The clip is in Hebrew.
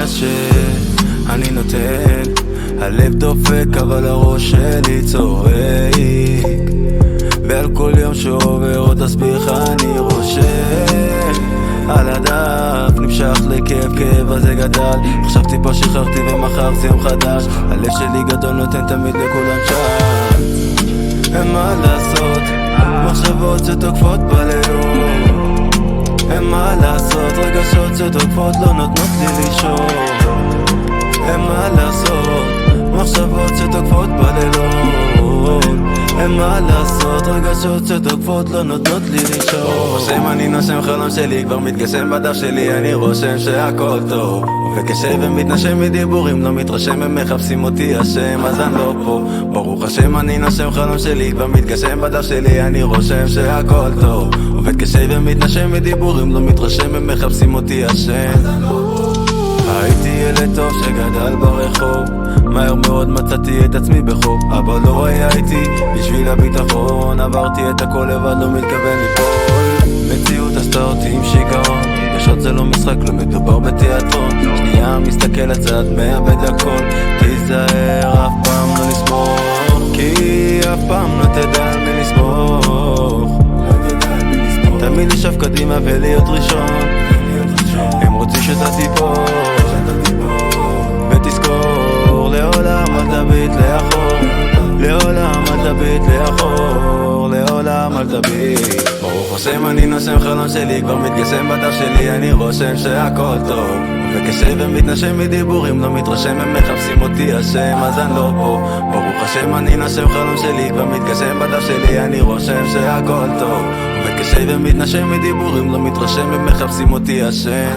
יודע שאני נותן, הלב דופק אבל הראש שלי צועק, ועל כל יום שעובר עוד תסביך אני רושם על הדף, נמשך לכאב, כאב הזה גדל. עכשיו טיפה שחררתי ומחר זה יום חדש. הלב שלי גדול נותן תמיד לכולם צ'אט. אין מה לעשות, מחשבות שתוקפות בלילות. אין מה לעשות, רגשות שתוקפות לא נותנות לי לישון. אין מה לעשות, מחשבות שתוקפות בלילות. אין מה לעשות, רגשות שתוקפות לא נותנות לי לישון. רושם אני נושם, חלום שלי כבר מתגשם בדף שלי, אני רושם שהכל טוב. וקשה ומתנשם מדיבורים, לא מתרשם, הם מחפשים אותי אשם, אז אני לא פה. ברוך השם אני נושם, חלום שלי כבר מתגשם בדף שלי, אני רושם שהכל טוב. עובד קשה ומתנשם מדיבורים, לא מתרשם, הם מחפשים אותי אשם. הייתי ילד טוב שגדל ברחוב, מהר מאוד מצאתי את עצמי בחוב. אבא לא היה איתי בשביל הביטחון, עברתי את הכל לבד, לא מתכוון ליפול. מציאות עשתה אותי עם שיגעון, רגשות זה לא משחק, לא מדובר בתיאטרון. שנייה מסתכל לצד, מאבד הכל. תיזהר, אף פעם לא נסמוך, כי אף פעם לא תדע על מי לסמוך. תמיד לשאוף קדימה ולהיות ראשון, הם רוצים שאתה תיפול. ותזכור, לעולם אל תביט לאחור, לעולם אל תביט לאחור, לעולם אל תביט. ברוך השם אני נושם, חלום שלי כבר מתגשם בדף שלי, אני רושם שהכל טוב. וקשה ומתנשם מדיבורים, לא מתרשם, הם מחפשים אותי אשם, אז אני לא פה. ברוך השם אני נושם, חלום שלי כבר מתגשם בדף שלי, אני רושם שהכל טוב. וקשה ומתנשם מדיבורים, לא מתרשם, הם מחפשים אותי אשם.